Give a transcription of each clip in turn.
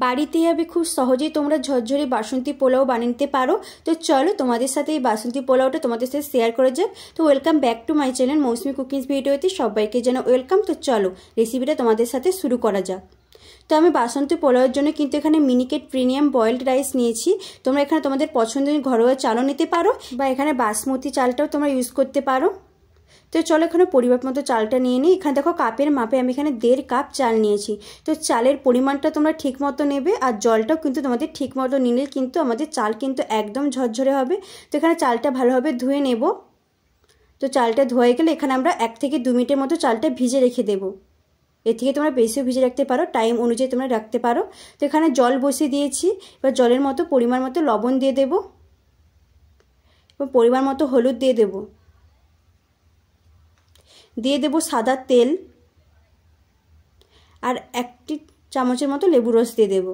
বাড়িতে হবে খুব সহজেই তোমরা ঝরঝরে বাসন্তী পোলাও বানিয়ে নিতে পারো। তো চলো তোমাদের সাথে এই বাসন্তী পোলাওটা তোমাদের সাথে শেয়ার করা যাক। তো welcome back to my channel Mousumi cookings ভিডিওতে সবাইকে জানা ওয়েলকাম। তো চলো রেসিপিটা তোমাদের সাথে শুরু করা যাক। তো আমি বাসন্তী পোলাওয়ের জন্য কিন্তু এখানে মিনিকেট প্রিমিয়াম বয়েলড রাইস নিয়েছি। তোমরা এখানে তোমাদের পছন্দের ঘরোয়া চালও নিতে পারো বা এখানে বাসমতি চালটাও তোমরা ইউজ করতে পারো। তো চলো এখানে পরিমাপ মতো চালটা নিয়ে নিই। এখানে দেখো কাপের মাপে আমি এখানে 1.5 কাপ চাল নিয়েছি। তো চালের পরিমাণটা তোমরা ঠিক মতো নেবে আর জলটাও কিন্তু তোমাদের ঠিক মতো নিলে কিন্তু আমাদের চাল কিন্তু একদম ঝরঝরে হবে। তো এখানে চালটা ভালোভাবে ধুয়ে নেব। তো চালটা ধোয়া গেলে এখানে আমরা 1 থেকে 2 মিনিটের মতো চালটা ভিজে রেখে দেবো। এর থেকে তোমরা বেশিও ভিজে রাখতে পারো, টাইম অনুযায়ী তোমরা রাখতে পারো। তো এখানে জল বসিয়ে দিয়েছি। এবার জলের মতো পরিমাণ মতো লবণ দিয়ে দেবো এবং পরিমাণ মতো হলুদ দিয়ে দেবো। দিয়ে দেবো সাদা তেল আর 1 চামচের মতো লেবু রস দিয়ে দেবো।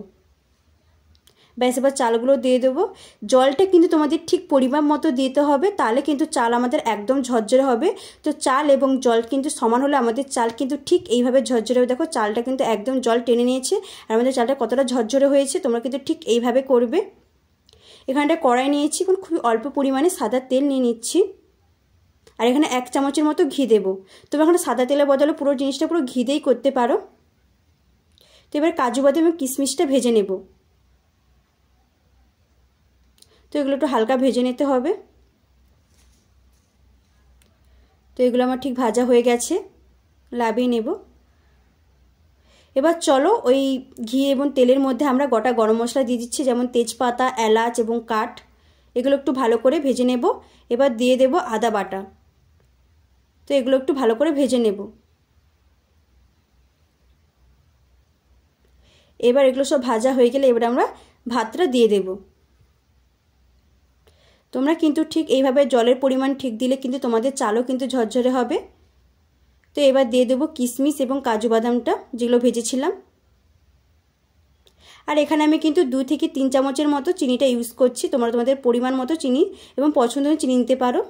ব্যাস এবার চালগুলো দিয়ে দেবো। জলটা কিন্তু তোমাদের ঠিক পরিমাণ মতো দিতে হবে, তাহলে কিন্তু চাল আমাদের একদম ঝরঝরে হবে। তো চাল এবং জল কিন্তু সমান হলে আমাদের চাল কিন্তু ঠিক এইভাবে ঝরঝরে হবে। দেখো চালটা কিন্তু একদম জল টেনে নিয়েছে আর আমাদের চালটা কতটা ঝরঝরে হয়েছে তোমরা কিন্তু ঠিক এইভাবে করবে। এখানটা কড়াই নিয়েছি, এখন খুবই অল্প পরিমাণে সাদা তেল নিয়ে নিচ্ছি আর এখানে 1 চামচের মতো ঘি দেবো। তোমরা এখানে সাদা তেলের বদলে পুরো জিনিসটা পুরো ঘি দিয়েই করতে পারো। তো এবার কাজু বাদাম এবং কিশমিশটা ভেজে নেব। তো এগুলো একটু হালকা ভেজে নিতে হবে। তো এগুলো আমার ঠিক ভাজা হয়ে গেছে, নামিয়ে নেব। এবার চলো ওই ঘি এবং তেলের মধ্যে আমরা গোটা গরম মশলা দিয়ে দিচ্ছি, যেমন তেজপাতা, এলাচ এবং কাঠ। এগুলো একটু ভালো করে ভেজে নেব। এবার দিয়ে দেব আদা বাটা। তো এগুলো একটু ভালো করে ভেজে নেব। এবার এগুলো সব ভাজা হয়ে গেলে এবার আমরা ভাতটা দিয়ে দেব। তোমরা কিন্তু ঠিক এইভাবে জলের পরিমাণ ঠিক দিলে কিন্তু তোমাদের চালও কিন্তু ঝরঝরে হবে। তো এবার দিয়ে দেব কিশমিশ এবং কাজু বাদামটা যেগুলো ভেজেছিলাম। আর এখানে আমি কিন্তু 2 থেকে 3 চামচের মতো চিনিটা ইউজ করছি। তোমরা তোমাদের পরিমাণ মতো চিনি এবং পছন্দ মতো চিনি নিতে পারো।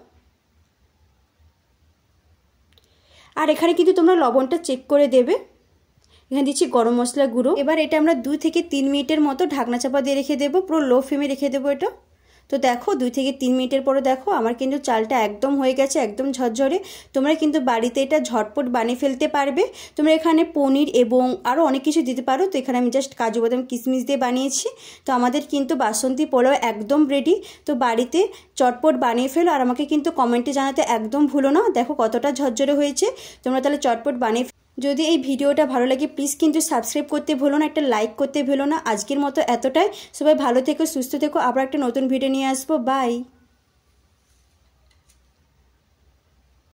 আর এখানে কিন্তু তোমরা লবণটা চেক করে দেবে। এখানে দিচ্ছি গরম মশলা গুঁড়ো। এবার এটা আমরা 2 থেকে 3 মিনিটের মতো ঢাকনা চাপা দিয়ে রেখে দেবো, পুরো লো ফ্লেমে রেখে দেবো এটা। তো দেখো 2 থেকে 3 মিনিটের পরে দেখো আমার কিন্তু চালটা একদম হয়ে গেছে, একদম ঝরঝরে। তোমরা কিন্তু বাড়িতে এটা ঝটপট বানিয়ে ফেলতে পারবে। তোমরা এখানে পনির এবং আরও অনেক কিছু দিতে পারো। তো এখানে আমি জাস্ট কাজু বাদাম কিশমিশ দিয়ে বানিয়েছি। তো আমাদের কিন্তু বাসন্তী পোলাও একদম রেডি। তো বাড়িতে চটপট বানিয়ে ফেলো আর আমাকে কিন্তু কমেন্টে জানাতে একদম ভুলো না। দেখো কতটা ঝরঝরে হয়েছে। তোমরা তাহলে চটপট বানিয়ে যদি এই ভিডিওটা ভালো লাগে প্লিজ কিন্তু সাবস্ক্রাইব করতে ভুলো না, একটা লাইক করতে ভুলো না। আজকের মতো এতটাই। সবাই ভালো থেকো, সুস্থ থেকো। আবার একটা নতুন ভিডিও নিয়ে আসবো। বাই।